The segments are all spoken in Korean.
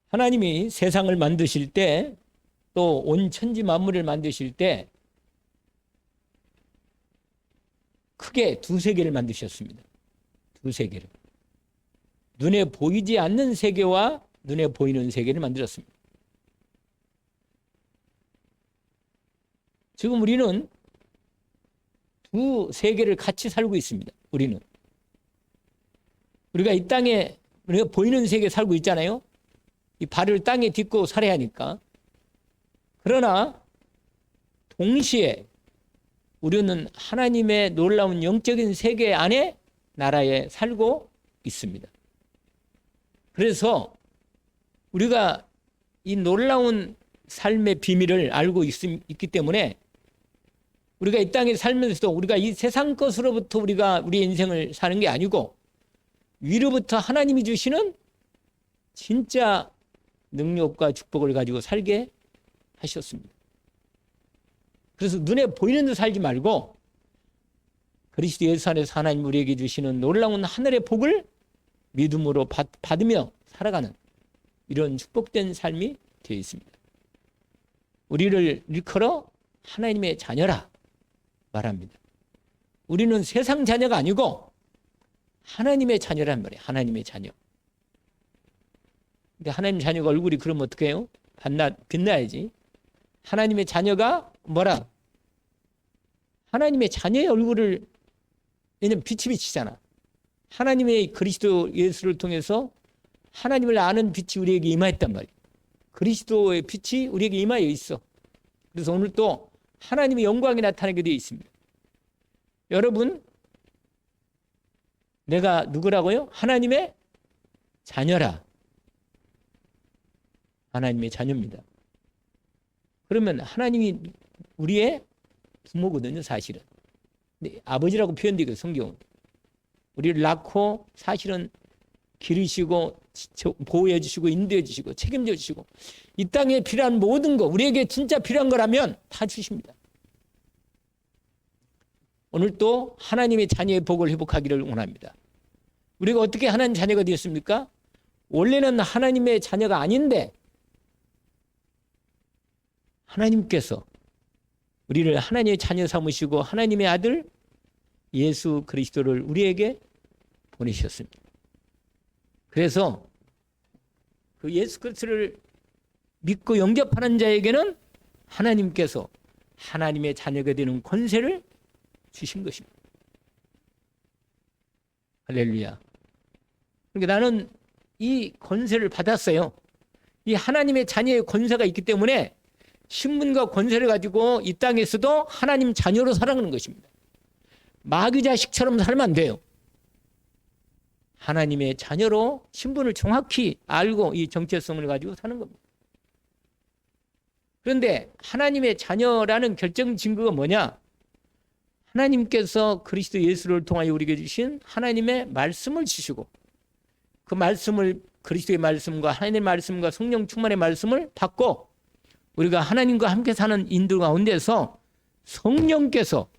하나님이 세상을 만드실 때, 또 온 천지 만물을 만드실 때 크게 두 세계를 만드셨습니다. 두 세계를. 눈에 보이지 않는 세계와 눈에 보이는 세계를 만들었습니다. 지금 우리는 두 세계를 같이 살고 있습니다. 우리가 이 땅에 우리가 보이는 세계에 살고 있잖아요. 이 발을 땅에 딛고 살아야 하니까. 그러나 동시에 우리는 하나님의 놀라운 영적인 세계 안에 나라에 살고 있습니다. 그래서 우리가 이 놀라운 삶의 비밀을 알고 있기 때문에 우리가 이 땅에 살면서도 우리가 이 세상 것으로부터 우리가 우리의 인생을 사는 게 아니고 위로부터 하나님이 주시는 진짜 능력과 축복을 가지고 살게 하셨습니다. 그래서 눈에 보이는 데 살지 말고 그리스도 예수 안에서 하나님 우리에게 주시는 놀라운 하늘의 복을 믿음으로 받으며 살아가는 이런 축복된 삶이 되어 있습니다. 우리를 일컬어 하나님의 자녀라 말합니다. 우리는 세상 자녀가 아니고 하나님의 자녀란 말이에요. 하나님의 자녀. 근데 하나님 자녀가 얼굴이 그러면 어떻게 해요? 빛나야지. 하나님의 자녀가 뭐라? 하나님의 자녀의 얼굴을, 왜냐면 빛이 비치잖아. 하나님의 그리스도 예수를 통해서 하나님을 아는 빛이 우리에게 임하였단 말이에요. 그리스도의 빛이 우리에게 임하여 있어. 그래서 오늘 또 하나님의 영광이 나타나게 되어 있습니다. 여러분, 내가 누구라고요? 하나님의 자녀라. 하나님의 자녀입니다. 그러면 하나님이 우리의 부모거든요, 사실은. 근데 아버지라고 표현되고 성경은. 우리를 낳고 사실은 기르시고 보호해 주시고 인도해 주시고 책임져 주시고 이 땅에 필요한 모든 거, 우리에게 진짜 필요한 거라면 다 주십니다. 오늘 또 하나님의 자녀의 복을 회복하기를 원합니다. 우리가 어떻게 하나님 자녀가 되었습니까? 원래는 하나님의 자녀가 아닌데 하나님께서 우리를 하나님의 자녀 삼으시고 하나님의 아들 예수 그리스도를 우리에게 보내셨습니다. 그래서 그 예수 그리스도를 믿고 영접하는 자에게는 하나님께서 하나님의 자녀가 되는 권세를 주신 것입니다. 할렐루야. 그러니까 나는 이 권세를 받았어요. 이 하나님의 자녀의 권세가 있기 때문에 신분과 권세를 가지고 이 땅에서도 하나님 자녀로 살아가는 것입니다. 마귀 자식처럼 살면 안 돼요. 하나님의 자녀로 신분을 정확히 알고 이 정체성을 가지고 사는 겁니다. 그런데 하나님의 자녀라는 결정 증거가 뭐냐? 하나님께서 그리스도 예수를 통하여 우리에게 주신 하나님의 말씀을 주시고 그 말씀을 그리스도의 말씀과 하나님의 말씀과 성령 충만의 말씀을 받고 우리가 하나님과 함께 사는 인도 가운데서 성령께서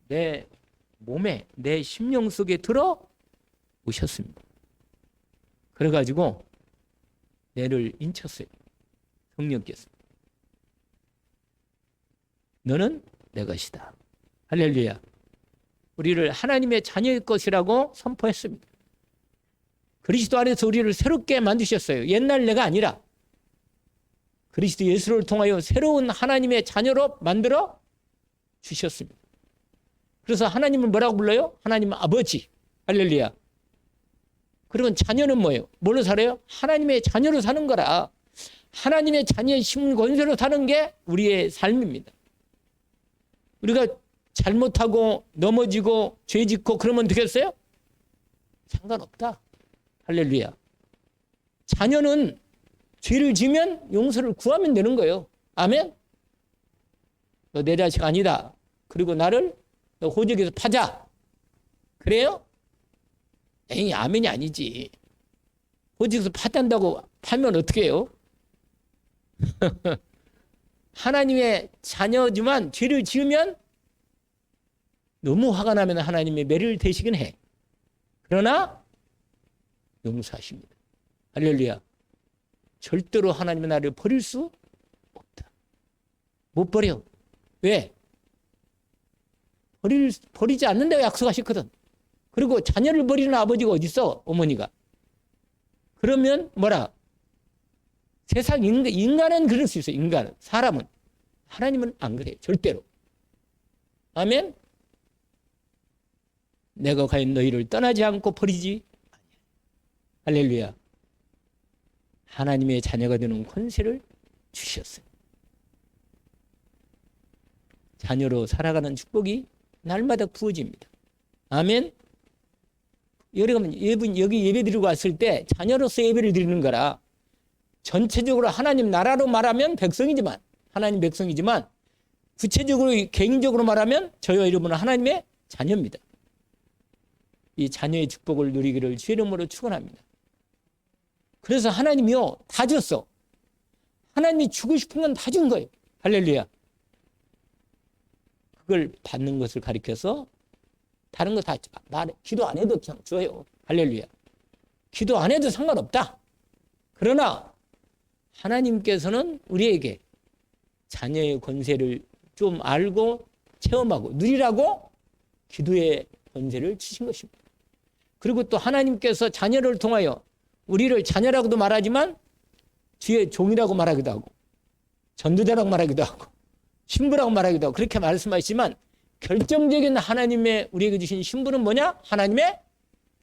내 몸에 내 심령 속에 들어 오셨습니다. 그래가지고 내를 인쳤어요. 성령께서. 너는 내 것이다. 할렐루야. 우리를 하나님의 자녀의 것이라고 선포했습니다. 그리스도 안에서 우리를 새롭게 만드셨어요. 옛날 내가 아니라 그리스도 예수를 통하여 새로운 하나님의 자녀로 만들어 주셨습니다. 그래서 하나님을 뭐라고 불러요? 하나님은 아버지. 할렐루야. 그러면 자녀는 뭐예요? 뭘로 살아요? 하나님의 자녀로 사는 거라. 하나님의 자녀의 힘 권세로 사는 게 우리의 삶입니다. 우리가 잘못하고 넘어지고 죄짓고 그러면 되겠어요? 상관없다. 할렐루야. 자녀는 죄를 지면 용서를 구하면 되는 거예요. 아멘? 너 내 자식 아니다. 그리고 나를 너 호적에서 파자. 그래요? 에이, 아멘이 아니지. 호적에서 파단다고 파면 어떻게 해요? 하나님의 자녀지만 죄를 지으면 너무 화가 나면 하나님의 매를 대시긴 해. 그러나 용서하십니다. 할렐루야. 절대로 하나님의 나라를 버릴 수 없다. 못 버려. 왜? 버리지 않는다고 약속하셨거든. 그리고 자녀를 버리는 아버지가 어디 있어? 어머니가. 그러면 뭐라? 세상 인간은 그럴 수 있어요. 인간은. 사람은. 하나님은 안 그래요. 절대로. 아멘? 내가 과연 너희를 떠나지 않고 버리지? 할렐루야. 하나님의 자녀가 되는 권세를 주셨어요. 자녀로 살아가는 축복이 날마다 부어집니다. 아멘? 여러분 여기 예배 드리고 왔을 때 자녀로서 예배를 드리는 거라 전체적으로 하나님 나라로 말하면 백성이지만 하나님 백성이지만 구체적으로 개인적으로 말하면 저와 여러분은 하나님의 자녀입니다. 이 자녀의 축복을 누리기를 주의 이름으로 축원합니다. 그래서 하나님이요 다 줬어. 하나님이 주고 싶은 건 다 준 거예요. 할렐루야. 그걸 받는 것을 가리켜서 다른 거 다 기도 안 해도 그냥 줘요. 할렐루야. 기도 안 해도 상관없다. 그러나 하나님께서는 우리에게 자녀의 권세를 좀 알고 체험하고 누리라고 기도의 권세를 주신 것입니다. 그리고 또 하나님께서 자녀를 통하여 우리를 자녀라고도 말하지만 주의 종이라고 말하기도 하고 전도자라고 말하기도 하고 신부라고 말하기도 하고 그렇게 말씀하시지만 결정적인 하나님의 우리에게 주신 신부는 뭐냐? 하나님의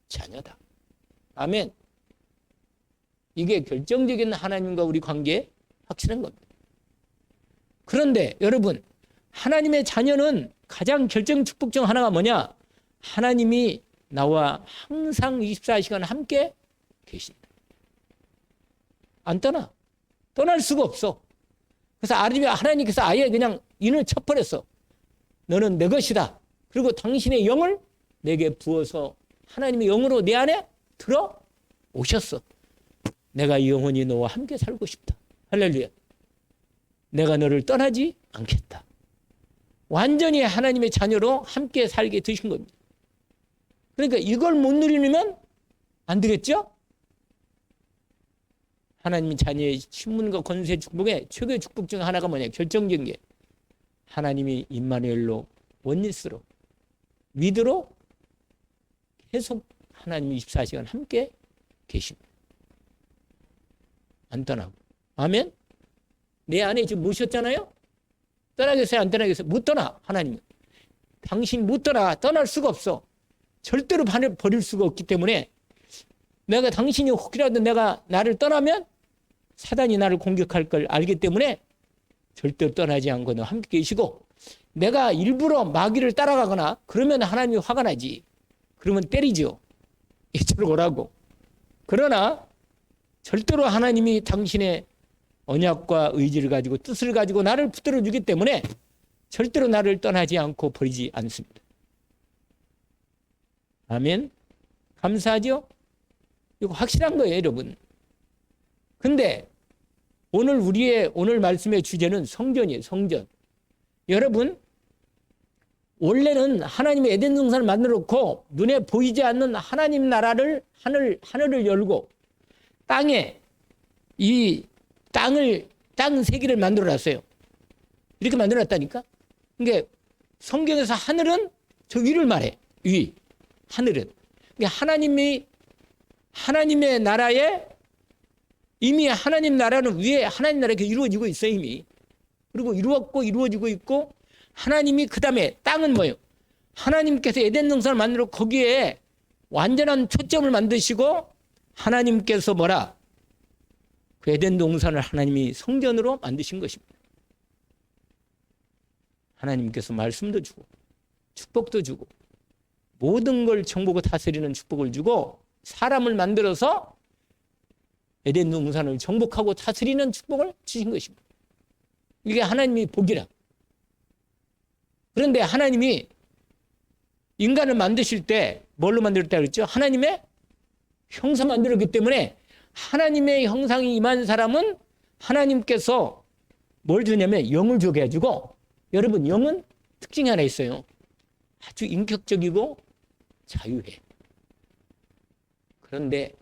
자녀다. 아멘. 이게 결정적인 하나님과 우리 관계에 확실한 겁니다. 그런데 여러분 하나님의 자녀는 가장 결정 축복 중 하나가 뭐냐? 하나님이 나와 항상 24시간 함께 계신다. 안 떠나. 떠날 수가 없어. 그래서 하나님께서 아예 그냥 인을 쳐버렸어. 너는 내 것이다. 그리고 당신의 영을 내게 부어서 하나님의 영으로 내 안에 들어오셨어. 내가 영원히 너와 함께 살고 싶다. 할렐루야. 내가 너를 떠나지 않겠다. 완전히 하나님의 자녀로 함께 살게 되신 겁니다. 그러니까 이걸 못 누리면 안 되겠죠? 하나님 자녀의 신분과 권세 축복의 최고의 축복 중 하나가 뭐냐? 결정적인 게 하나님이 임마누엘로 원리스로 믿으로 계속 하나님이 24시간 함께 계십니다. 안 떠나고. 아멘? 내 안에 지금 모셨잖아요? 떠나겠어요? 안 떠나겠어요? 못 떠나. 하나님은. 당신 못 떠나. 떠날 수가 없어. 절대로 버릴 수가 없기 때문에 내가 당신이 혹이라도 나를 떠나면 사단이 나를 공격할 걸 알기 때문에 절대로 떠나지 않고 너 함께 계시고 내가 일부러 마귀를 따라가거나 그러면 하나님이 화가 나지. 그러면 때리죠. 이쪽으로 오라고. 그러나 절대로 하나님이 당신의 언약과 의지를 가지고 뜻을 가지고 나를 붙들어 주기 때문에 절대로 나를 떠나지 않고 버리지 않습니다. 아멘. 감사하죠? 이거 확실한 거예요, 여러분. 근데 오늘 말씀의 주제는 성전이에요, 성전. 여러분, 원래는 하나님의 에덴 동산을 만들어 놓고 눈에 보이지 않는 하나님 나라를 하늘을 열고 땅에 땅 세계를 만들어 놨어요. 이렇게 만들어 놨다니까? 그러니까 성경에서 하늘은 저 위를 말해. 하늘은. 그러니까 하나님의 나라에 이미 하나님 나라는 위에 하나님 나라가 이루어지고 있어요, 이미. 그리고 이루어지고 있고 하나님이 그 다음에 땅은 뭐예요? 하나님께서 에덴 동산을 만들어 거기에 완전한 초점을 만드시고 하나님께서 그 에덴 동산을 하나님이 성전으로 만드신 것입니다. 하나님께서 말씀도 주고 축복도 주고 모든 걸 정복하고 다스리는 축복을 주고 사람을 만들어서 에덴 동산을 정복하고 다스리는 축복을 주신 것입니다. 이게 하나님이 복이라. 그런데 하나님이 인간을 만드실 때 뭘로 만들었다 그랬죠? 하나님의 형상 만들었기 때문에 하나님의 형상이 임한 사람은 하나님께서 뭘 주냐면 영을 주게 해주고 여러분 영은 특징이 하나 있어요. 아주 인격적이고 자유해. 그런데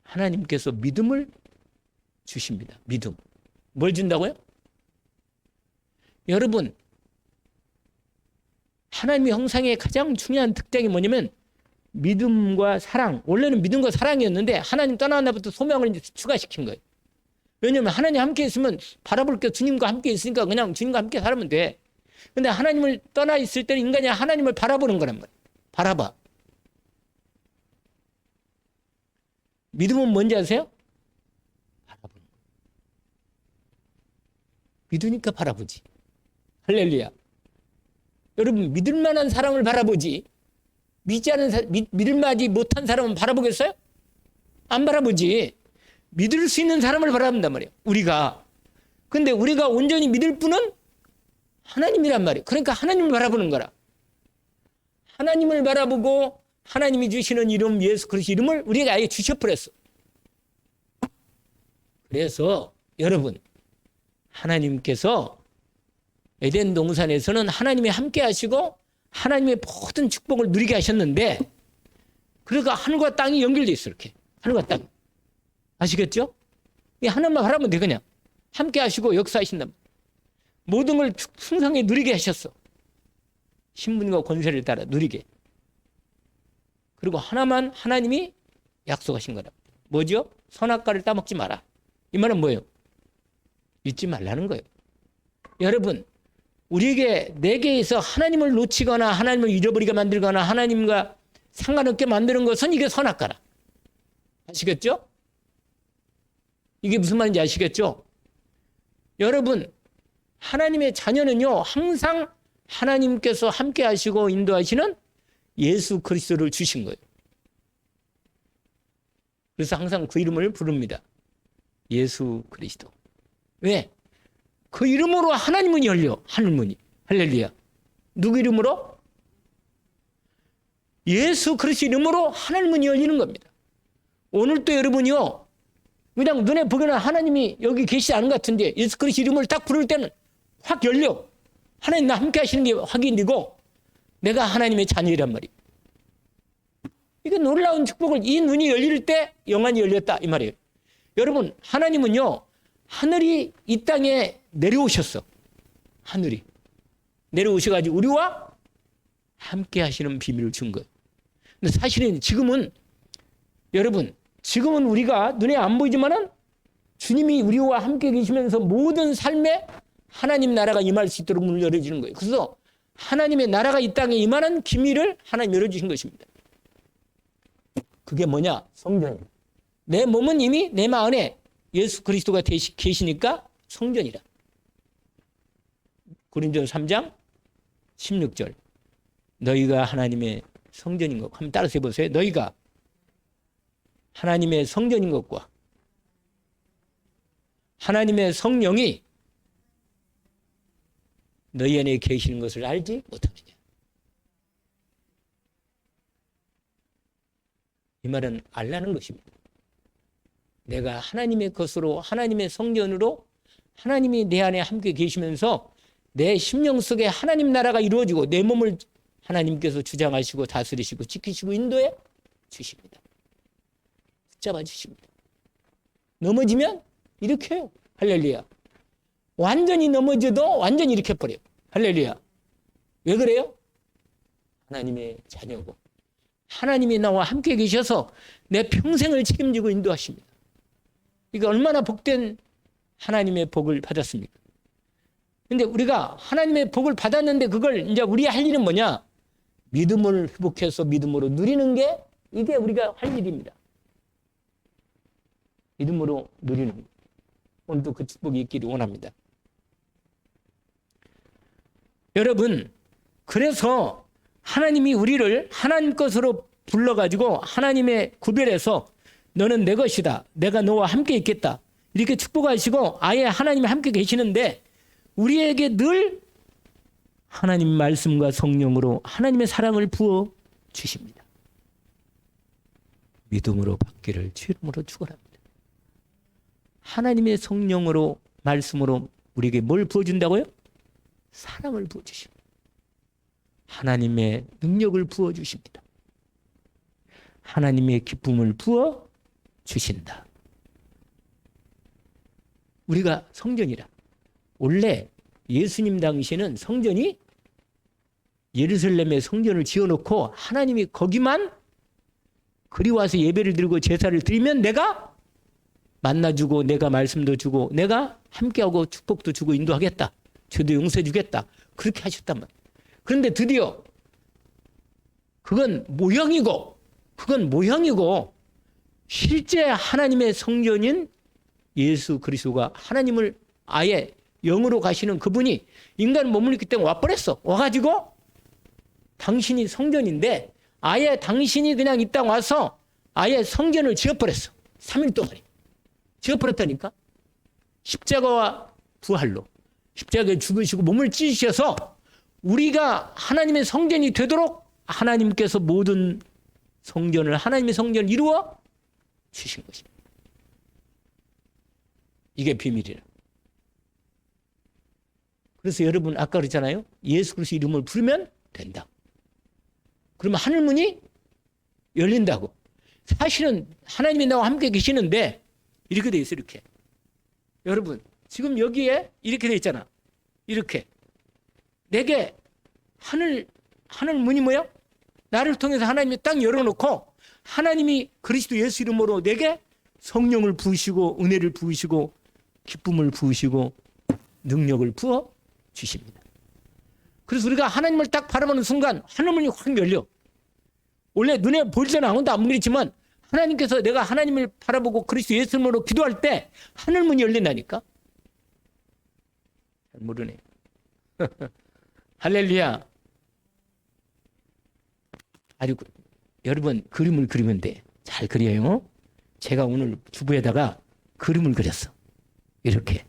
하나님께서 믿음을 주십니다. 믿음. 뭘 준다고요? 여러분, 하나님의 형상의 가장 중요한 특징이 뭐냐면 믿음과 사랑. 원래는 믿음과 사랑이었는데 하나님 떠난 날부터 소명을 이제 추가시킨 거예요. 왜냐하면 하나님 함께 있으면 바라볼 게 주님과 함께 있으니까 그냥 주님과 함께 살면 돼. 근데 하나님을 떠나 있을 때는 인간이 하나님을 바라보는 거란 말이에요. 바라봐. 믿음은 뭔지 아세요? 바라보는 거예요. 믿으니까 바라보지. 할렐루야. 여러분, 믿을 만한 사람을 바라보지. 믿을 만하지 못한 사람은 바라보겠어요? 안 바라보지. 믿을 수 있는 사람을 바라본단 말이에요. 우리가. 근데 우리가 온전히 믿을 분은 하나님이란 말이에요. 그러니까 하나님을 바라보는 거라. 하나님을 바라보고 하나님이 주시는 이름, 예수 그리스도 이름을 우리에게 아예 주셔버렸어. 그래서 여러분, 하나님께서 에덴 동산에서는 하나님이 함께 하시고 하나님의 모든 축복을 누리게 하셨는데, 그러니까 하늘과 땅이 연결돼 있어. 이렇게 하늘과 땅. 아시겠죠? 이 하나님만 바라보면 돼. 그냥 함께 하시고 역사하신다. 모든 걸 풍성하게 누리게 하셨어. 신분과 권세를 따라 누리게. 그리고 하나만 하나님이 약속하신 거다. 뭐죠? 선악과를 따먹지 마라. 이 말은 뭐예요? 잊지 말라는 거예요. 여러분, 우리에게 내게에서 하나님을 놓치거나 하나님을 잃어버리게 만들거나 하나님과 상관없게 만드는 것은 이게 선악과라. 아시겠죠? 이게 무슨 말인지 아시겠죠? 여러분, 하나님의 자녀는요, 항상 하나님께서 함께 하시고 인도하시는 예수 그리스도를 주신 거예요. 그래서 항상 그 이름을 부릅니다. 예수 그리스도. 왜? 그 이름으로 하나님문이 열려. 하늘문이. 할렐루야. 누구 이름으로? 예수 그리스도 이름으로 하늘문이 열리는 겁니다. 오늘도 여러분이요, 그냥 눈에 보기에는 하나님이 여기 계시지 않은 것 같은데 예수 그리스도 이름을 딱 부를 때는 확 열려. 하나님 나 함께 하시는 게 확인되고 내가 하나님의 자녀이란 말이에요. 이게 놀라운 축복을, 이 눈이 열릴 때 영안이 열렸다 이 말이에요. 여러분, 하나님은요, 하늘이 이 땅에 내려오셨어. 하늘이 내려오셔가지고 우리와 함께 하시는 비밀을 준 거예요. 근데 사실은 지금은, 여러분, 지금은 우리가 눈에 안 보이지만은 주님이 우리와 함께 계시면서 모든 삶에 하나님 나라가 임할 수 있도록 문을 열어주는 거예요. 그래서 하나님의 나라가 이 땅에 임하는 기밀을 하나님 열어주신 것입니다. 그게 뭐냐? 성전이에요. 내 몸은 이미 내 마음 안에 예수 그리스도가 계시니까 성전이라. 고린도서 3장 16절. 너희가 하나님의 성전인 것. 한번 따라서 해보세요. 너희가 하나님의 성전인 것과 하나님의 성령이 너희 안에 계시는 것을 알지 못하느냐. 이 말은 알라는 것입니다. 내가 하나님의 것으로, 하나님의 성전으로 하나님이 내 안에 함께 계시면서 내 심령 속에 하나님 나라가 이루어지고 내 몸을 하나님께서 주장하시고 다스리시고 지키시고 인도해 주십니다. 붙잡아 주십니다. 넘어지면 이렇게 해요. 할렐루야. 완전히 넘어져도 완전히 이렇게 버려요. 할렐루야. 왜 그래요? 하나님의 자녀고 하나님이 나와 함께 계셔서 내 평생을 책임지고 인도하십니다. 이게 얼마나 복된 하나님의 복을 받았습니까? 근데 우리가 하나님의 복을 받았는데 그걸 이제 우리 할 일은 뭐냐? 믿음을 회복해서 믿음으로 누리는 게 이게 우리가 할 일입니다. 믿음으로 누리는 것. 오늘도 그 축복이 있기를 원합니다. 여러분, 그래서 하나님이 우리를 하나님 것으로 불러가지고 하나님의 구별해서 너는 내 것이다. 내가 너와 함께 있겠다. 이렇게 축복하시고 아예 하나님이 함께 계시는데 우리에게 늘 하나님 말씀과 성령으로 하나님의 사랑을 부어 주십니다. 믿음으로 받기를 주 이름으로 축원합니다. 하나님의 성령으로 말씀으로 우리에게 뭘 부어준다고요? 사랑을 부어주십니다. 하나님의 능력을 부어주십니다. 하나님의 기쁨을 부어주신다. 우리가 성전이라. 원래 예수님 당시에는 성전이 예루살렘에 성전을 지어놓고 하나님이 거기만 그리 와서 예배를 드리고 제사를 드리면 내가 만나주고 내가 말씀도 주고 내가 함께하고 축복도 주고 인도하겠다. 죄도 용서해 주겠다. 그렇게 하셨단 말이에요. 그런데 드디어 그건 모형이고 실제 하나님의 성전인 예수 그리스도가 하나님을 아예 영으로 가시는 그분이 인간 몸을 입기 때문에 와버렸어. 와가지고 당신이 성전인데 아예 당신이 그냥 이 땅 와서 아예 성전을 지어버렸어. 3일 동안에. 지어버렸다니까. 십자가와 부활로. 십자가에 죽으시고 몸을 찢으셔서 우리가 하나님의 성전이 되도록 하나님께서 모든 성전을 하나님의 성전을 이루어 주신 것입니다. 이게 비밀이라. 그래서 여러분 아까 그랬잖아요. 예수 그리스도 이름을 부르면 된다. 그러면 하늘문이 열린다고. 사실은 하나님이 나와 함께 계시는데 이렇게 돼 있어. 이렇게. 여러분 지금 여기에 이렇게 돼 있잖아. 이렇게. 내게 하늘문이 뭐야? 나를 통해서 하나님이 딱 열어놓고 하나님이 그리스도 예수 이름으로 내게 성령을 부으시고 은혜를 부으시고 기쁨을 부으시고 능력을 부어 주십니다. 그래서 우리가 하나님을 딱 바라보는 순간 하늘문이 확 열려. 원래 눈에 보이지는 아무도 안 보이지만 하나님께서 내가 하나님을 바라보고 그리스도 예수 이름으로 기도할 때 하늘문이 열린다니까. 잘 모르네. 할렐루야. 아주 여러분 그림을 그리면 돼. 잘 그려요. 제가 오늘 주부에다가 그림을 그렸어. 이렇게.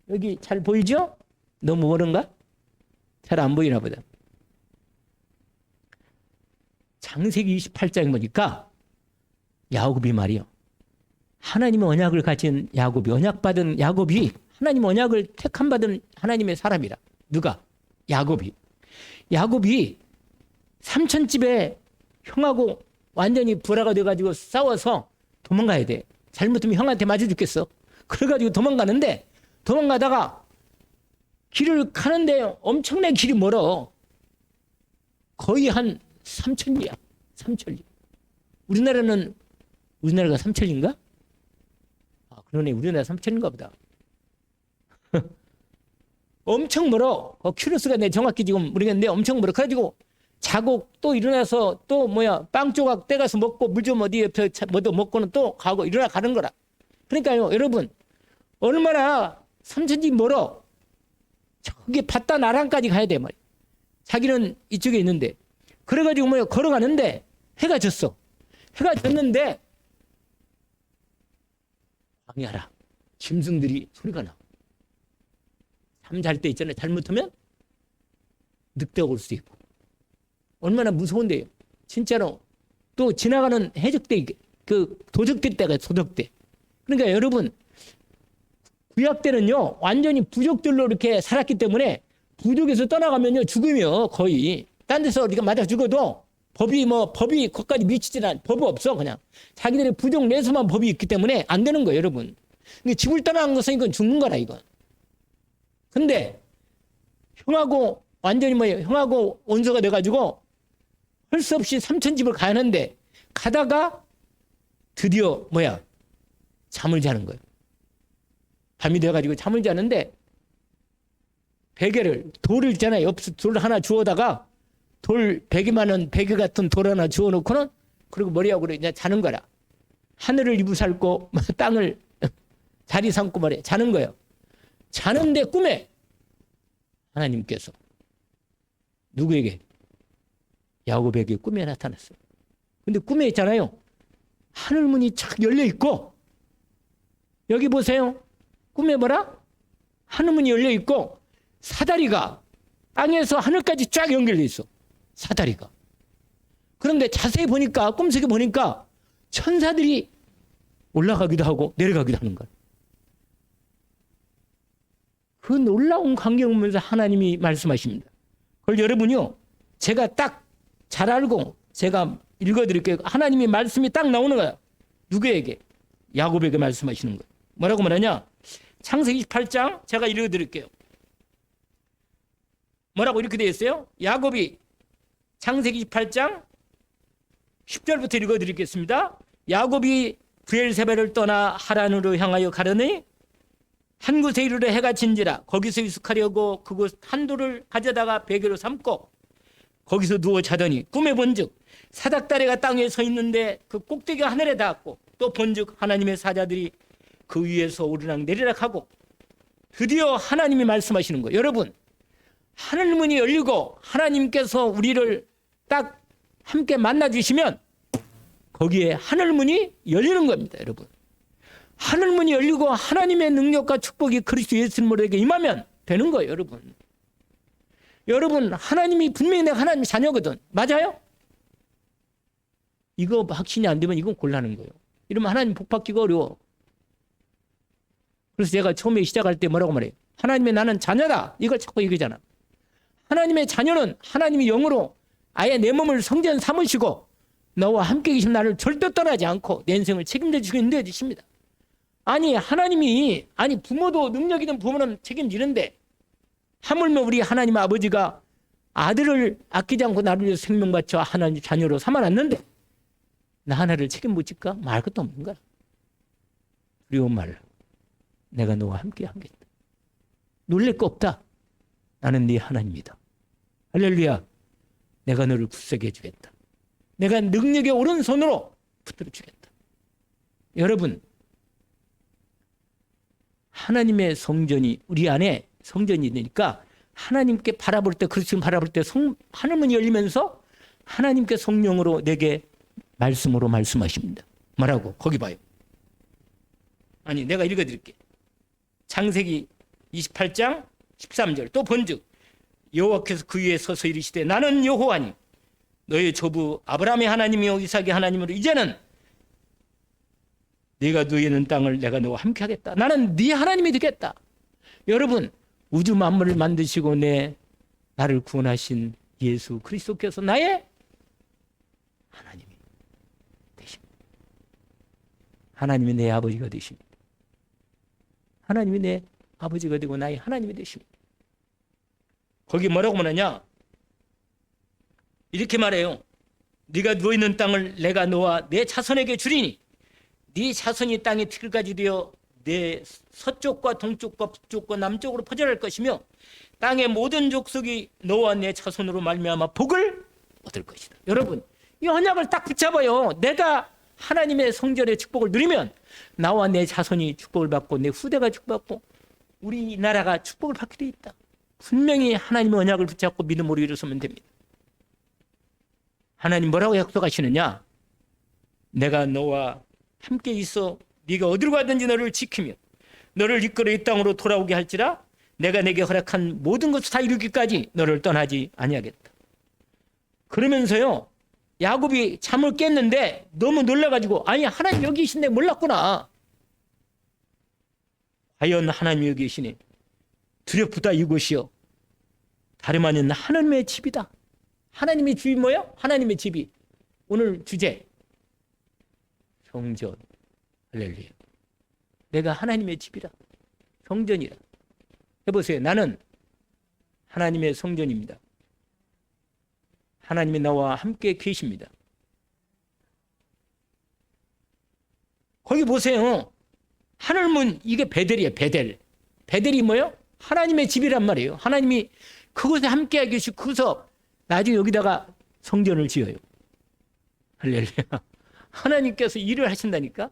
여기 잘 보이죠? 너무 멀은가? 잘 안 보이나 보다. 창세기 28장에 보니까 야곱이 말이요. 하나님의 언약을 가진 야곱이, 언약받은 야곱이 하나님 언약을 택함받은 하나님의 사람이라. 누가? 야곱이. 야곱이 삼촌집에 형하고 완전히 불화가 돼가지고 싸워서 도망가야 돼. 잘못하면 형한테 맞아 죽겠어. 그래가지고 도망가는데 도망가다가 길을 가는데 엄청나게 길이 멀어. 거의 한 3천리야. 3천리. 우리나라가 3천리인가? 아, 그러네. 우리나라 3천리인가 보다. 엄청 멀어. 큐로스가 내 정확히 지금 모르겠는데 엄청 멀어. 그래가지고 자고 또 일어나서 또 빵 조각 떼가서 먹고 물 좀 어디 옆에 뭐도 먹고는 또 가고 일어나 가는 거라. 그러니까요, 여러분 얼마나 3천리 멀어. 저기 바다 나랑까지 가야 돼 말이야. 자기는 이쪽에 있는데. 그래가지고 걸어가는데 해가 졌어. 해가 졌는데 방해하라. 짐승들이 소리가 나. 잠 잘 때 있잖아요. 잘못하면 늑대가 올 수도 있고. 얼마나 무서운데요. 진짜로. 또 지나가는 해적대, 그 도적대 때가 도적대. 그러니까 여러분 구약 때는요 완전히 부족들로 이렇게 살았기 때문에 부족에서 떠나가면요 죽으며 거의 딴 데서 우리가 맞아 죽어도 법이 거기까지 미치지 않아. 법이 없어. 그냥 자기들의 부족 내에서만 법이 있기 때문에 안 되는 거예요, 여러분. 근데 집을 떠나는 것은 이건 죽는 거라 이건. 근데 형하고 완전히 형하고 원수가 돼가지고 할 수 없이 삼천집을 가야 하는데 가다가 드디어 잠을 자는 거예요. 밤이 돼가지고 잠을 자는데 베개를 돌을 있잖아요. 돌 하나 주워다가 베개만은 베개 같은 돌 하나 주워놓고는 그리고 머리하고 이제 자는 거라. 하늘을 이부살고 땅을 자리 삼고 말이야. 자는 거예요. 자는데 꿈에 하나님께서 누구에게? 야곱에게 꿈에 나타났어요. 근데 꿈에 있잖아요. 하늘문이 착 열려 있고 여기 보세요. 꿈에 뭐라? 하늘문이 열려 있고 사다리가 땅에서 하늘까지 쫙 연결돼 있어. 사다리가. 그런데 자세히 보니까 꿈속에 보니까 천사들이 올라가기도 하고 내려가기도 하는 거야. 그 놀라운 광경을 보면서 하나님이 말씀하십니다. 그걸 여러분요 제가 딱 잘 알고 제가 읽어드릴게요. 하나님의 말씀이 딱 나오는 거야. 누구에게? 야곱에게 말씀하시는 거예요. 뭐라고 말하냐? 창세기 28장 제가 읽어드릴게요. 뭐라고 이렇게 되어 있어요? 야곱이 창세기 28장 10절부터 읽어드리겠습니다. 야곱이 브엘세바를 떠나 하란으로 향하여 가려니 한 곳에 이르러 해가 진지라 거기서 유숙하려고 그곳 한돌을 가져다가 베개로 삼고 거기서 누워 자더니 꿈에 본즉 사닥다리가 땅에 서 있는데 그 꼭대기가 하늘에 닿았고 또 본즉 하나님의 사자들이 그 위에서 오르락 내리락 하고 드디어 하나님이 말씀하시는 거예요. 여러분, 하늘문이 열리고 하나님께서 우리를 딱 함께 만나주시면 거기에 하늘문이 열리는 겁니다. 여러분, 하늘문이 열리고 하나님의 능력과 축복이 그리스도 예수님에게 임하면 되는 거예요. 여러분, 하나님이 분명히 내가 하나님의 자녀거든. 맞아요? 이거 확신이 안 되면 이건 곤란한 거예요. 이러면 하나님 복 받기가 어려워. 그래서 제가 처음에 시작할 때 뭐라고 말해요? 하나님의 나는 자녀다. 이걸 자꾸 얘기하잖아. 하나님의 자녀는 하나님이 영으로 아예 내 몸을 성전 삼으시고 너와 함께 계신 나를 절대 떠나지 않고 내 인생을 책임져 주시고 인도해 주십니다. 아니 하나님이 부모도 능력 있는 부모는 책임지는데 하물며 우리 하나님 아버지가 아들을 아끼지 않고 나를 위해서 생명 바쳐 하나님 자녀로 삼아놨는데 나 하나를 책임 못 질까? 말 것도 없는 거야. 두려움 말라. 내가 너와 함께 하겠다. 놀랄 거 없다. 나는 네 하나님이다. 할렐루야. 내가 너를 굳세게 해주겠다. 내가 능력의 오른손으로 붙들어 주겠다. 여러분, 하나님의 성전이 우리 안에 성전이 되니까 하나님께 바라볼 때 그리스도를 바라볼 때 하늘문이 열리면서 하나님께 성령으로 내게 말씀으로 말씀하십니다. 뭐라고? 거기 봐요. 아니 내가 읽어드릴게. 창세기 28장 13절 또 본즉 여호와께서 그 위에 서서 이르시되 나는 여호와니 너의 조부 아브라함의 하나님이요 이삭의 하나님으로 이제는 네가 누워 있는 땅을 내가 너와 함께 하겠다. 나는 네 하나님이 되겠다. 여러분, 우주 만물을 만드시고 나를 구원하신 예수 그리스도께서 나의 하나님이 되십니다. 하나님이 내 아버지가 되십니다. 하나님이 내 아버지가 되고 나의 하나님이 되십니다. 거기 뭐라고 말하냐? 이렇게 말해요. 네가 누워있는 땅을 내가 너와 내 자손에게 주리니 네 자손이 땅의 틀까지 되어 내 서쪽과 동쪽과 북쪽과 남쪽으로 퍼져날 것이며 땅의 모든 족속이 너와 내 자손으로 말미암아 복을 얻을 것이다. 여러분, 이 언약을 딱 붙잡아요. 내가 하나님의 성전의 축복을 누리면 나와 내 자손이 축복을 받고 내 후대가 축복받고 우리나라가 축복을 받게 돼 있다. 분명히 하나님의 언약을 붙잡고 믿음으로 일어서면 됩니다. 하나님 뭐라고 약속하시느냐? 내가 너와 함께 있어 네가 어디로 가든지 너를 지키며 너를 이끌어 이 땅으로 돌아오게 할지라 내가 내게 허락한 모든 것을 다 이루기까지 너를 떠나지 아니하겠다. 그러면서요, 야곱이 잠을 깼는데 너무 놀라가지고 아니 하나님 여기 계신데 몰랐구나. 과연 하나님 여기 계시네. 두렵다 이곳이요. 다름 아닌 하나님의 집이다. 하나님의 집이 뭐야? 하나님의 집이. 오늘 주제 성전. 할렐루야. 내가 하나님의 집이라. 성전이라. 해보세요. 나는 하나님의 성전입니다. 하나님이 나와 함께 계십니다. 거기 보세요. 하늘문, 이게 베델이에요. 베델이 뭐예요? 하나님의 집이란 말이에요. 하나님이 그곳에 함께 계시고 그곳서 나중에 여기다가 성전을 지어요. 할렐루야. 하나님께서 일을 하신다니까.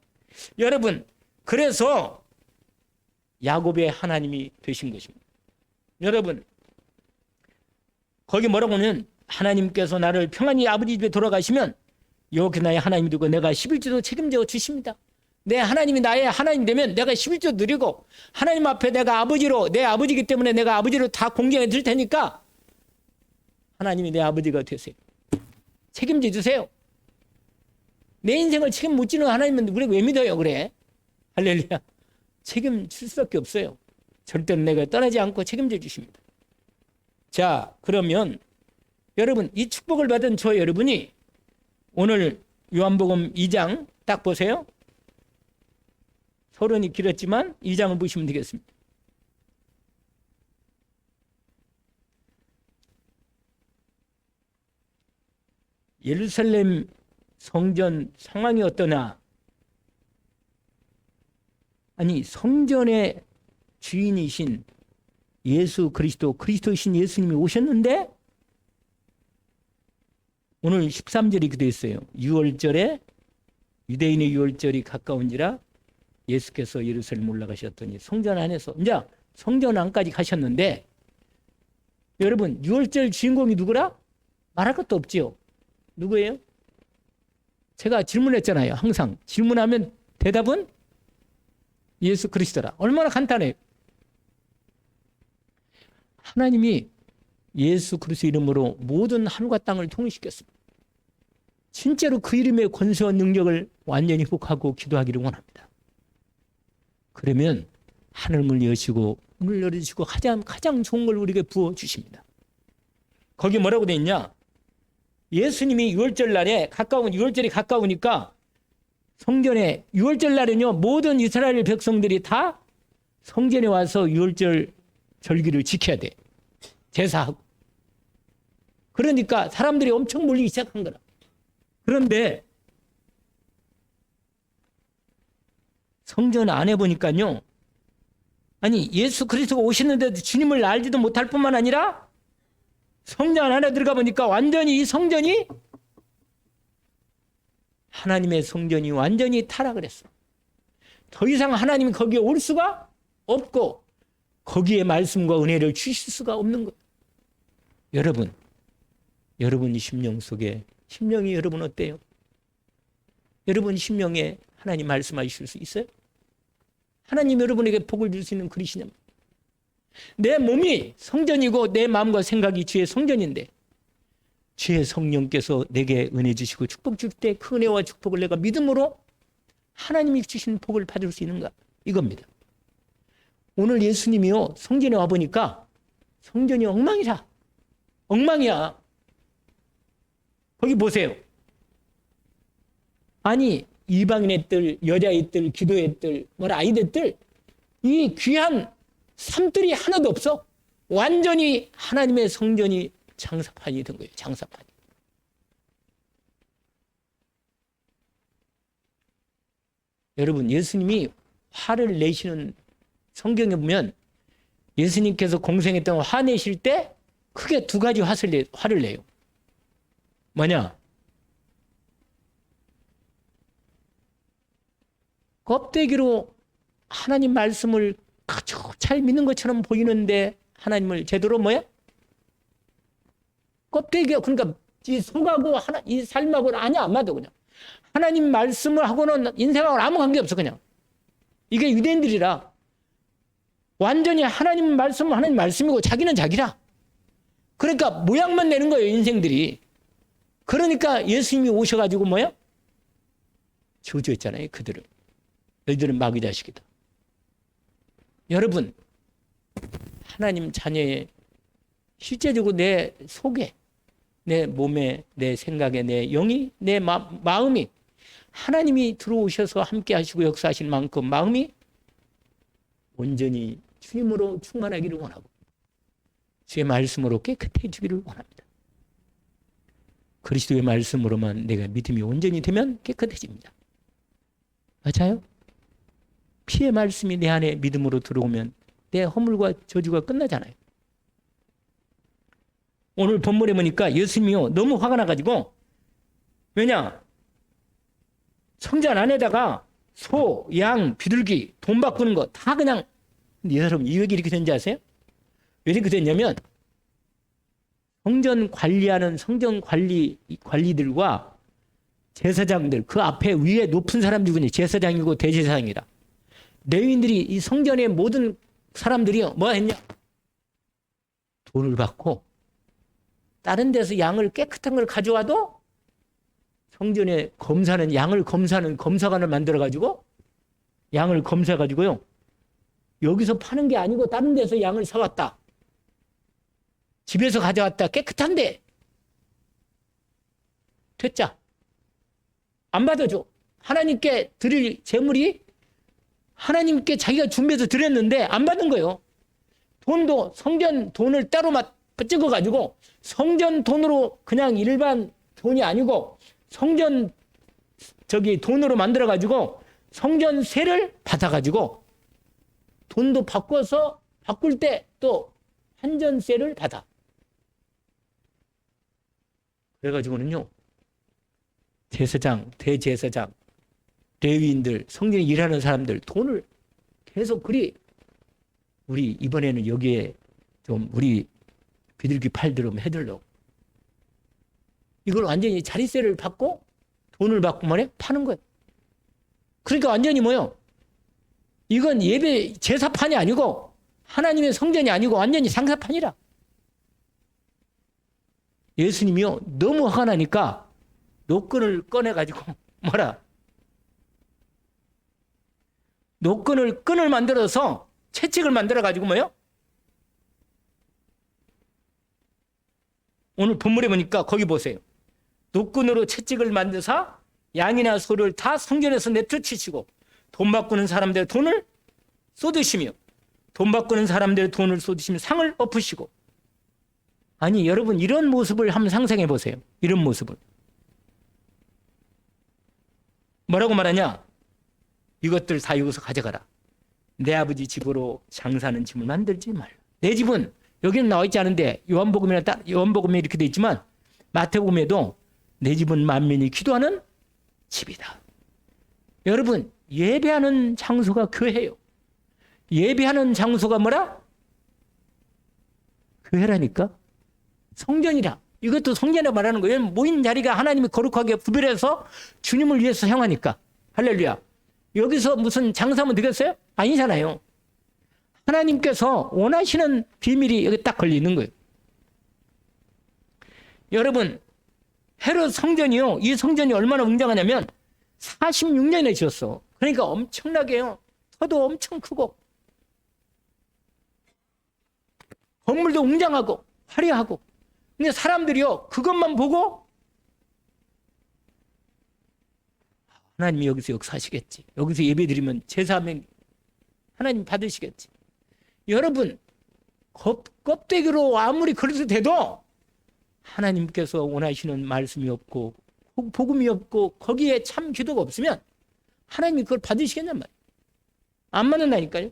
여러분, 그래서 야곱의 하나님이 되신 것입니다. 여러분, 거기 뭐라고 하면 하나님께서 나를 평안히 아버지 집에 돌아가시면 여호와께 나의 하나님이 되고 내가 11조도 책임져 주십니다. 내 하나님이 나의 하나님 되면 내가 11조 드리고 하나님 앞에 내가 아버지로, 내 아버지이기 때문에 내가 아버지로 다 공경해 드릴 테니까 하나님이 내 아버지가 되세요. 책임져 주세요. 내 인생을 책임 못 지는 하나님은 우리가 왜 믿어요? 그래? 할렐루야. 책임질 수밖에 없어요. 절대로 내가 떠나지 않고 책임져 주십니다. 자, 그러면 여러분, 이 축복을 받은 저 여러분이 오늘 요한복음 2장 딱 보세요. 서론이 길었지만 2장을 보시면 되겠습니다. 예루살렘 성전 상황이 어떠냐? 아니, 성전의 주인이신 예수 그리스도, 그리스도이신 예수님이 오셨는데 오늘 13절이 기도 했어요. 6월절에 유대인의 6월절이 가까운지라 예수께서 예루살렘 올라가셨더니 성전 안에서 이제 성전 안까지 가셨는데 여러분 6월절 주인공이 누구라? 말할 것도 없지요. 누구예요? 제가 질문했잖아요. 항상 질문하면 대답은 예수 그리스도라. 얼마나 간단해요. 하나님이 예수 그리스도 이름으로 모든 하늘과 땅을 통일시켰습니다. 진짜로 그 이름의 권세와 능력을 완전히 회복하고 기도하기를 원합니다. 그러면 하늘문을 여시고 문을 열어주시고 가장 좋은 걸 우리에게 부어주십니다. 거기 뭐라고 돼 있냐? 예수님이 6월절 날에 가까운 6월절이 가까우니까 성전에 6월절 날에는요 모든 이스라엘 백성들이 다 성전에 와서 6월절 절기를 지켜야 돼. 제사하고. 그러니까 사람들이 엄청 몰리기 시작한 거라. 그런데 성전 안에 보니까요, 아니 예수 그리스도가 오셨는데도 주님을 알지도 못할 뿐만 아니라 성전 안에 들어가 보니까 완전히 이 성전이 하나님의 성전이 완전히 타락을 했어. 더 이상 하나님이 거기에 올 수가 없고 거기에 말씀과 은혜를 주실 수가 없는 거예요. 여러분 심령 속에 심령이 여러분 어때요? 여러분 심령에 하나님 말씀하실 수 있어요? 하나님 여러분에게 복을 줄 수 있는 그리시냐? 내 몸이 성전이고 내 마음과 생각이 주의 성전인데 주의 성령께서 내게 은혜 주시고 축복 줄 때 그 은혜와 축복을 내가 믿음으로 하나님이 주신 복을 받을 수 있는가? 이겁니다. 오늘 예수님이요 성전에 와보니까 성전이 엉망이라. 엉망이야. 거기 보세요. 아니 이방인의 뜰, 여자의 뜰, 기도의 뜰, 아이들 뜰, 이 귀한 삶들이 하나도 없어. 완전히 하나님의 성전이 장사판이 된 거예요. 장사판이. 여러분 예수님이 화를 내시는 성경에 보면 예수님께서 공생했던 화내실 때 크게 두 가지 화를 내요. 뭐냐? 껍데기로 하나님 말씀을 아주 잘 믿는 것처럼 보이는데 하나님을 제대로 뭐야? 껍데기가 그러니까 이 속하고 이 삶하고는 아니야 안 맞아 그냥. 하나님 말씀을 하고는 인생하고는 아무 관계 없어 그냥. 이게 유대인들이라 완전히 하나님 말씀은 하나님 말씀이고 자기는 자기라. 그러니까 모양만 내는 거예요 인생들이. 그러니까 예수님이 오셔가지고 뭐야? 저주했잖아요 그들을. 너희들은 마귀 자식이다. 여러분 하나님 자녀의 실제적으로 내 속에 내 몸에 내 생각에 내 영이 내 마음이 하나님이 들어오셔서 함께 하시고 역사하실 만큼 마음이 온전히 주님으로 충만하기를 원하고 주의 말씀으로 깨끗해지기를 원합니다. 그리스도의 말씀으로만 내가 믿음이 온전히 되면 깨끗해집니다. 맞아요? 피의 말씀이 내 안에 믿음으로 들어오면 내 허물과 저주가 끝나잖아요. 오늘 본문에 보니까 예수님이요 너무 화가 나가지고 왜냐? 성전 안에다가 소, 양, 비둘기, 돈 바꾸는 거 다 그냥 여러분 이 얘기 이렇게 된지 아세요? 왜 이렇게 됐냐면 성전 관리하는 성전 관리들과 제사장들 그 앞에 위에 높은 사람 누구니? 제사장이고 대제사장이라. 레위인들이 이 성전의 모든 사람들이 뭐 했냐? 돈을 받고 다른 데서 양을 깨끗한 걸 가져와도 성전에 검사는 양을 검사하는 검사관을 만들어가지고 양을 검사해가지고요 여기서 파는 게 아니고 다른 데서 양을 사왔다. 집에서 가져왔다. 깨끗한데 퇴짜 안 받아줘. 하나님께 드릴 제물이 하나님께 자기가 준비해서 드렸는데 안 받은 거예요. 돈도 성전 돈을 따로 찍어가지고 성전 돈으로 그냥 일반 돈이 아니고 성전 돈으로 만들어가지고 성전세를 받아가지고 돈도 바꿔서 바꿀 때 또 한전세를 받아. 그래가지고는요, 제사장, 대제사장, 레위인들, 성전에 일하는 사람들 돈을 계속 우리 이번에는 여기에 좀 우리 비둘기 팔들음 해들려고 이걸 완전히 자릿세를 받고 돈을 받고 말해 파는 거예요. 그러니까 완전히 뭐요? 이건 예배 제사판이 아니고 하나님의 성전이 아니고 완전히 상사판이라. 예수님이요 너무 화가 나니까 노끈을 꺼내가지고 끈을 만들어서 채찍을 만들어가지고 뭐요? 오늘 본문에 보니까 거기 보세요. 노끈으로 채찍을 만드사 양이나 소를 다 성전에서 내쫓으시고 돈 바꾸는 사람들의 돈을 쏟으시며 돈 바꾸는 사람들의 돈을 쏟으시며 상을 엎으시고. 아니 여러분 이런 모습을 한번 상상해 보세요. 이런 모습을 뭐라고 말하냐? 이것들 다 여기서 가져가라. 내 아버지 집으로 장사하는 집을 만들지 말라. 내 집은 여기는 나와 있지 않은데 요한복음에 이렇게 돼 있지만 마태복음에도 내 집은 만민이 기도하는 집이다. 여러분 예배하는 장소가 교회예요. 예배하는 장소가 뭐라? 교회라니까. 성전이라. 이것도 성전이라 말하는 거예요. 모인 자리가 하나님이 거룩하게 구별해서 주님을 위해서 향하니까. 할렐루야. 여기서 무슨 장사하면 되겠어요? 아니잖아요. 하나님께서 원하시는 비밀이 여기 딱 걸리는 거예요. 여러분 헤롯 성전이요. 이 성전이 얼마나 웅장하냐면 46년에 지었어. 그러니까 엄청나게요. 터도 엄청 크고 건물도 웅장하고 화려하고. 근데 사람들이요 그것만 보고 하나님이 여기서 역사하시겠지. 여기서 예배드리면 제사하면 하나님 받으시겠지. 여러분 껍데기로 아무리 그래도 돼도 하나님께서 원하시는 말씀이 없고 복음이 없고 거기에 참 기도가 없으면 하나님이 그걸 받으시겠냔 말이에요. 안 받는다니까요.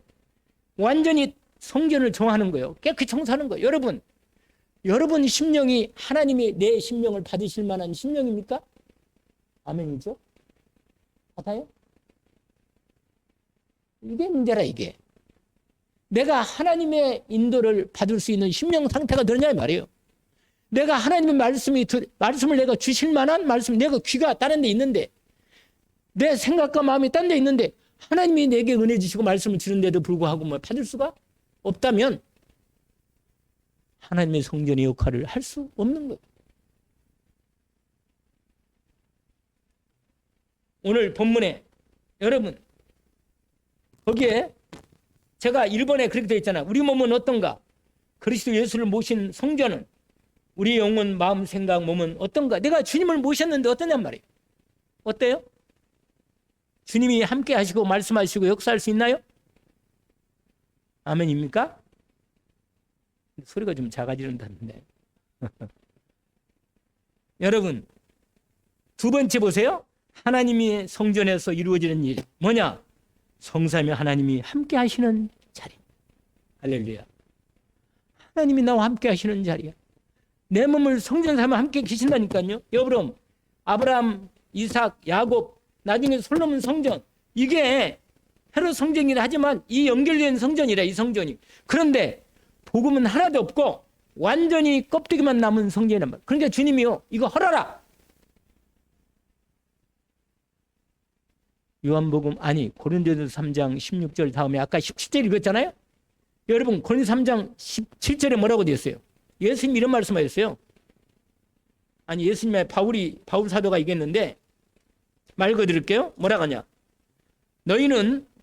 완전히 성전을 정하는 거예요. 깨끗이 청소하는 거예요. 여러분 심령이 하나님이 내 심령을 받으실 만한 심령입니까? 아멘이죠? 받아요? 이게 문제라 이게. 내가 하나님의 인도를 받을 수 있는 심령 상태가 되느냐 말이에요. 내가 하나님의 말씀을 내가 주실 만한 말씀, 내가 귀가 다른 데 있는데 내 생각과 마음이 딴 데 있는데 하나님이 내게 은혜 주시고 말씀을 주는데도 불구하고 뭐 받을 수가 없다면 하나님의 성전의 역할을 할 수 없는 거예요. 오늘 본문에 여러분 거기에 제가 1번에 그렇게 되어 있잖아요. 우리 몸은 어떤가? 그리스도 예수를 모신 성전은 우리 영혼, 마음, 생각, 몸은 어떤가? 내가 주님을 모셨는데 어떠냔 말이에요. 어때요? 주님이 함께 하시고 말씀하시고 역사할 수 있나요? 아멘입니까? 소리가 좀 작아지는다는데. 여러분, 두 번째 보세요. 하나님이 성전에서 이루어지는 일. 뭐냐? 성삼위 하나님이 함께 하시는 자리. 할렐루야. 하나님이 나와 함께 하시는 자리야. 내 몸을 성전 삼아 함께 계신다니까요. 여러분, 아브라함, 이삭, 야곱, 나중에 솔로몬 성전. 이게 헤롯 성전이라 하지만 이 연결된 성전이라 이 성전이. 그런데 복음은 하나도 없고 완전히 껍데기만 남은 성전이란 말이에요. 그러니까 주님이요. 이거 헐어라. 요한복음 고린도전서 3장 16절 다음에 아까 17절 읽었잖아요. 여러분 고린도서 3장 17절에 뭐라고 되어 있어요? 예수님이 이런 말씀하셨어요. 예수님의 바울 사도가 얘기했는데 말 그대로일게요. 뭐라고 하냐?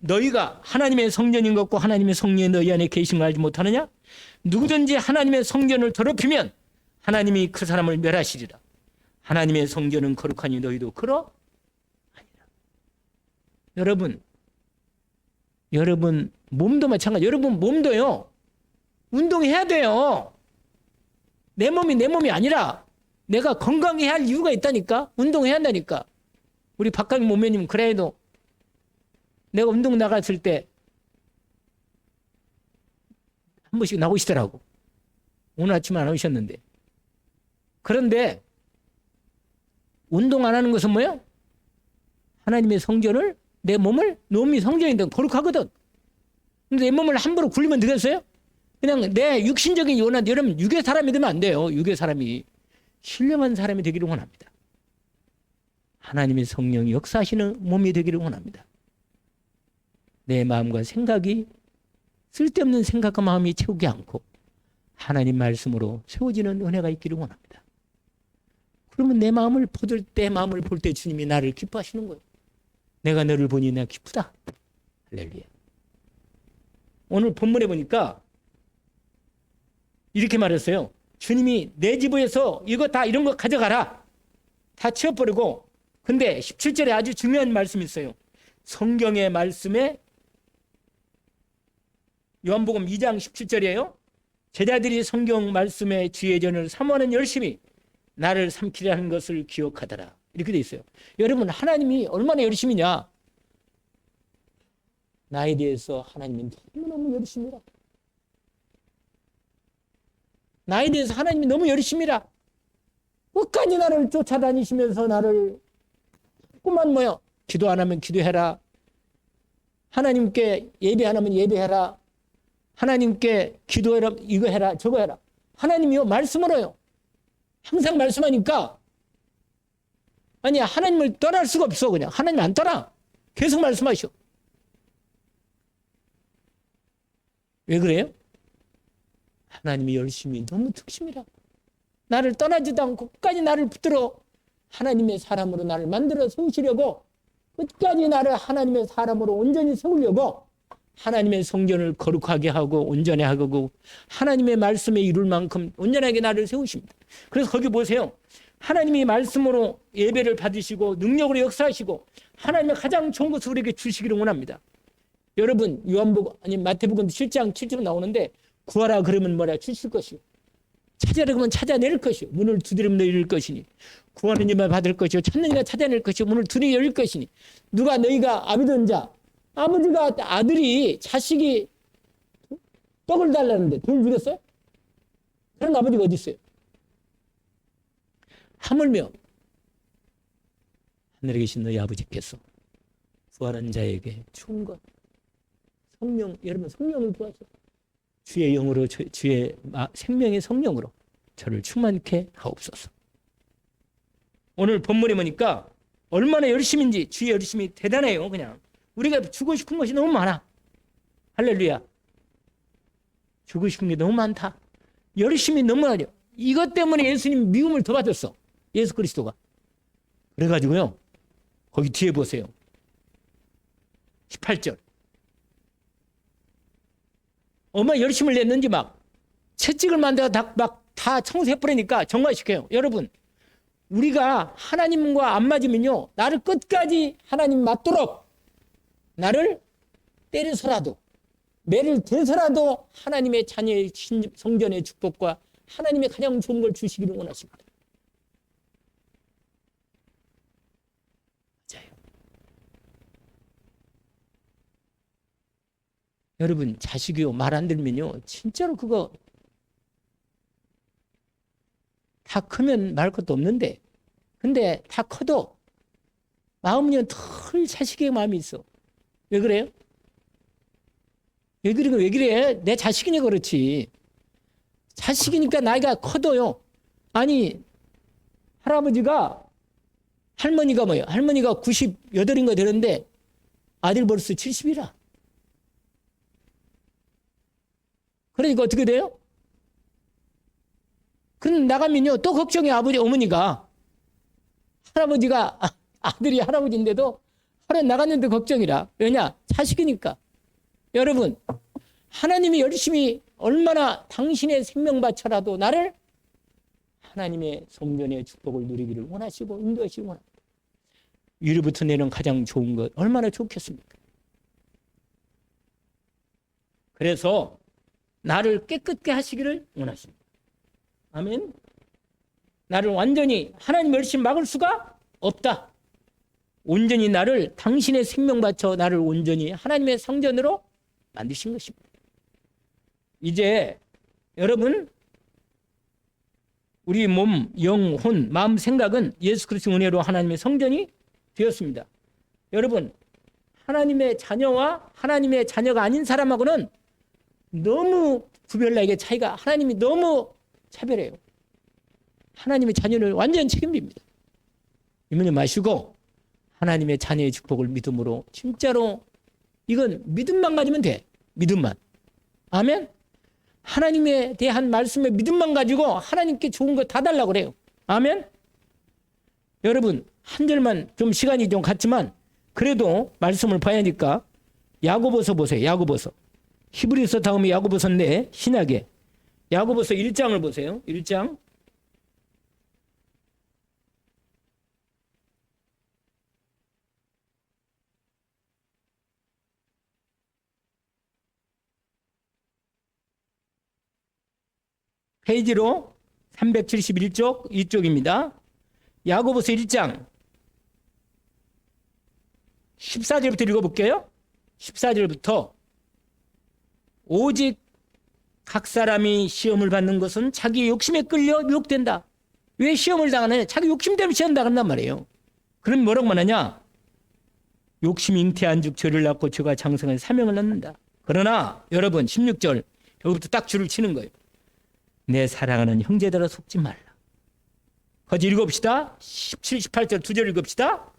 너희가 하나님의 성전인 것과 하나님의 성령이 너희 안에 계신 걸 알지 못하느냐? 누구든지 하나님의 성전을 더럽히면 하나님이 그 사람을 멸하시리라. 하나님의 성전은 거룩하니 너희도 그러하니라. 여러분 여러분 몸도 마찬가지. 여러분 몸도요. 운동해야 돼요. 내 몸이 아니라 내가 건강해야 할 이유가 있다니까. 운동해야 한다니까. 우리 박강희 몸매님 그래도 내가 운동 나갔을 때 한 번씩 나오시더라고. 오늘 아침에 안 오셨는데. 그런데 운동 안 하는 것은 뭐예요? 하나님의 성전을 내 몸이 성전인데 거룩하거든. 근데 내 몸을 함부로 굴리면 되겠어요? 그냥 내 육신적인 원한, 여러분 육의 사람이 되면 안 돼요. 육의 사람이. 신령한 사람이 되기를 원합니다. 하나님의 성령이 역사하시는 몸이 되기를 원합니다. 내 마음과 생각이 쓸데없는 생각과 마음이 채우지 않고 하나님 말씀으로 세워지는 은혜가 있기를 원합니다. 그러면 내 마음을 볼 때 주님이 나를 기뻐하시는 거예요. 내가 너를 보니 내가 기쁘다. 할렐루야. 오늘 본문에 보니까 이렇게 말했어요. 주님이 내 집에서 이거 다 이런 거 가져가라. 다 치워버리고. 근데 17절에 아주 중요한 말씀이 있어요. 성경의 말씀에 요한복음 2장 17절이에요. 제자들이 성경 말씀의 지혜전을 사모하는 열심히 나를 삼키려 하는 것을 기억하더라. 이렇게 돼 있어요. 여러분 하나님이 얼마나 열심히냐. 나에 대해서 하나님은 너무너무 열심히라. 나에 대해서 하나님이 너무 열심히라. 끝까지 나를 쫓아다니시면서 나를 자꾸만 뭐요. 기도 안 하면 기도해라. 하나님께 예배 안 하면 예배해라. 하나님께 기도해라. 이거 해라. 저거 해라. 하나님이요. 말씀으로요. 항상 말씀하니까 아니 하나님을 떠날 수가 없어. 그냥 하나님 안 떠나. 계속 말씀하셔. 왜 그래요? 하나님이 열심히 너무 특심이라. 나를 떠나지도 않고 끝까지 나를 붙들어 하나님의 사람으로 나를 만들어 세우시려고 끝까지 나를 하나님의 사람으로 온전히 세우려고 하나님의 성전을 거룩하게 하고 온전히 하고 하나님의 말씀에 이룰 만큼 온전하게 나를 세우십니다. 그래서 거기 보세요. 하나님이 말씀으로 예배를 받으시고 능력으로 역사하시고 하나님의 가장 좋은 것을 우리에게 주시기를 원합니다. 여러분 마태복음 7장 7절 나오는데 구하라 그러면 뭐라 주실 것이요. 찾아라 그러면 찾아낼 것이요. 문을 두드리면 열릴 것이니 구하는 이만 받을 것이요. 찾는 이가 찾아낼 것이요. 문을 두드리면 열릴 것이니 누가 너희가 아비던 자 아버지가 아들이 자식이 떡을 달라는데 돌 주겠어요? 그런 아버지가 어디 있어요? 하물며 하늘에 계신 너희 아버지께서 구하는 자에게 준 것 성령, 여러분 성령을 구하세요. 주의 영으로 주의 생명의 성령으로 저를 충만케 하옵소서. 오늘 본문에 보니까 얼마나 열심인지 주의 열심이 대단해요. 그냥 우리가 주고 싶은 것이 너무 많아. 할렐루야. 주고 싶은 게 너무 많다. 열심히 너무 하죠. 이것 때문에 예수님 미움을 더 받았어. 예수 그리스도가. 그래가지고요. 거기 뒤에 보세요. 18절. 얼마나 열심을 냈는지 막 채찍을 만들어 다 청소해버리니까 정화시켜요. 여러분 우리가 하나님과 안 맞으면요. 나를 끝까지 하나님 맞도록 나를 때려서라도 매를 대서라도 하나님의 자녀의 성전의 축복과 하나님의 가장 좋은 걸 주시기를 원하십니다. 맞아요. 여러분 자식이요 말 안 들면요 진짜로 그거 다 크면 말 것도 없는데 근데 다 커도 마음은요 덜 자식의 마음이 있어. 왜 그래요? 왜 그래? 내 자식이니까 그렇지. 자식이니까 나이가 커도요. 아니 할아버지가 할머니가 뭐예요? 할머니가 98인가 되는데 아들 벌써 70이라. 그러니까 어떻게 돼요? 그럼 나가면요 또 걱정해. 어머니가 할아버지가 아들이 할아버지인데도 하루 나갔는데 걱정이라. 왜냐? 자식이니까. 여러분 하나님이 열심히 얼마나 당신의 생명 바쳐라도 나를 하나님의 성전의 축복을 누리기를 원하시고 인도하시기 원합니다. 위로부터 내는 가장 좋은 것 얼마나 좋겠습니까? 그래서 나를 깨끗게 하시기를 원하십니다. 아멘. 나를 완전히 하나님 멸시 막을 수가 없다. 온전히 나를 당신의 생명 바쳐 나를 온전히 하나님의 성전으로 만드신 것입니다. 이제 여러분 우리 몸, 영, 혼, 마음, 생각은 예수 그리스도 은혜로 하나님의 성전이 되었습니다. 여러분 하나님의 자녀와 하나님의 자녀가 아닌 사람하고는 너무 구별나게 차이가 하나님이 너무 차별해요. 하나님의 자녀를 완전 책임집니다. 이문에 마시고 하나님의 자녀의 축복을 믿음으로 진짜로 이건 믿음만 가지면 돼. 믿음만. 아멘. 하나님에 대한 말씀에 믿음만 가지고 하나님께 좋은 거 다 달라고 그래요. 아멘. 여러분 한 절만 좀 시간이 좀 갔지만 그래도 말씀을 봐야 하니까 야고보서 보세요. 야고보서. 히브리서 다음에 야고보서인데 신약에 야고보서 1장을 보세요. 1장. 페이지로 371쪽 이쪽입니다. 야고보서 1장 14절부터 읽어볼게요. 14절부터 오직 각 사람이 시험을 받는 것은 자기 욕심에 끌려 유혹된다. 왜 시험을 당하느냐? 자기 욕심 때문에 시험 당한단 말이에요. 그럼 뭐라고 말하냐? 욕심이 잉태한 즉 죄를 낳고 죄가 장성한 사명을 낳는다. 그러나 여러분 16절 여기부터 딱 줄을 치는 거예요. 내 사랑하는 형제들아 속지 말라. 거기 읽어봅시다. 17, 18절 두 절 읽읍시다.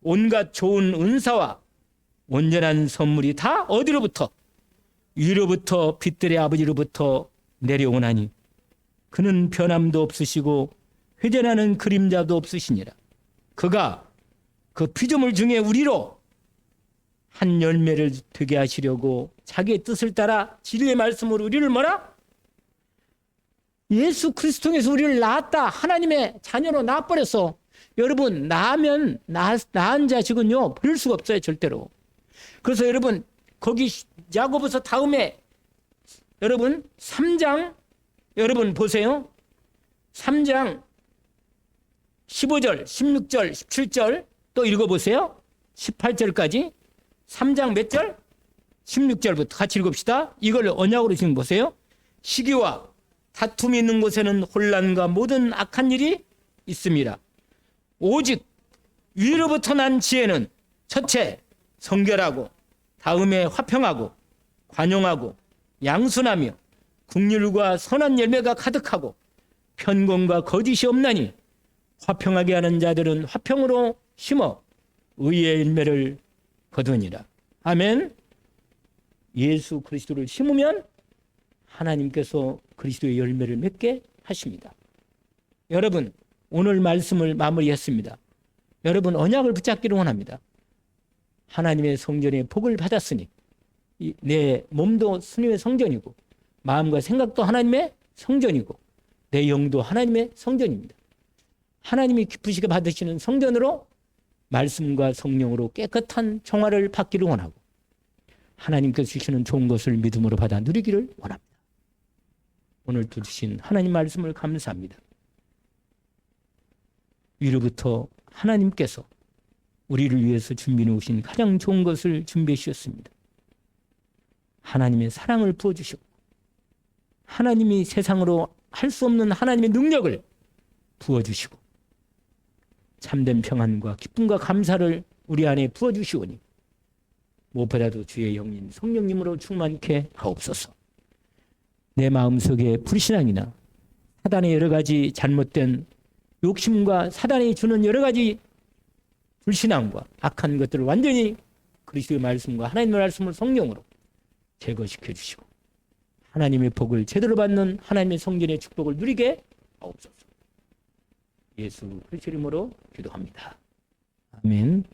온갖 좋은 은사와 온전한 선물이 다 어디로부터? 위로부터 빛들의 아버지로부터 내려오나니 그는 변함도 없으시고 회전하는 그림자도 없으시니라. 그가 그 피조물 중에 우리로 한 열매를 되게 하시려고 자기의 뜻을 따라 진리의 말씀으로 우리를 뭐라? 예수 그리스도 통해서 우리를 낳았다. 하나님의 자녀로 낳아버렸어. 여러분 낳으면 낳은 자식은요 버릴 수가 없어요. 절대로. 그래서 여러분 거기 야고보서 다음에 여러분 3장 여러분 보세요. 3장 15절 16절 17절 또 읽어보세요. 18절까지 3장 몇 절? 16절부터 같이 읽읍시다. 이걸 언약으로 지금 보세요. 시기와 다툼이 있는 곳에는 혼란과 모든 악한 일이 있습니다. 오직 위로부터 난 지혜는 첫째 성결하고 다음에 화평하고 관용하고 양순하며 긍휼과 선한 열매가 가득하고 편공과 거짓이 없나니 화평하게 하는 자들은 화평으로 심어 의의 열매를 거두니라. 아멘. 예수 그리스도를 심으면 하나님께서 그리스도의 열매를 맺게 하십니다. 여러분 오늘 말씀을 마무리했습니다. 여러분 언약을 붙잡기를 원합니다. 하나님의 성전의 복을 받았으니 내 몸도 스님의 성전이고 마음과 생각도 하나님의 성전이고 내 영도 하나님의 성전입니다. 하나님이 기쁘시게 받으시는 성전으로 말씀과 성령으로 깨끗한 정화를 받기를 원하고 하나님께서 주시는 좋은 것을 믿음으로 받아 누리기를 원합니다. 오늘 주신 하나님 말씀을 감사합니다. 위로부터 하나님께서 우리를 위해서 준비해 오신 가장 좋은 것을 준비해 주셨습니다. 하나님의 사랑을 부어주시고 하나님이 세상으로 할 수 없는 하나님의 능력을 부어주시고 참된 평안과 기쁨과 감사를 우리 안에 부어주시오니 무엇보다도 주의 영인 성령님으로 충만케 하옵소서. 내 마음속에 불신앙이나 사단의 여러 가지 잘못된 욕심과 사단이 주는 여러 가지 불신앙과 악한 것들을 완전히 그리스도의 말씀과 하나님의 말씀을 성령으로 제거시켜 주시고 하나님의 복을 제대로 받는 하나님의 성전의 축복을 누리게 하옵소서. 예수 그리스도 이름으로 기도합니다. 아멘.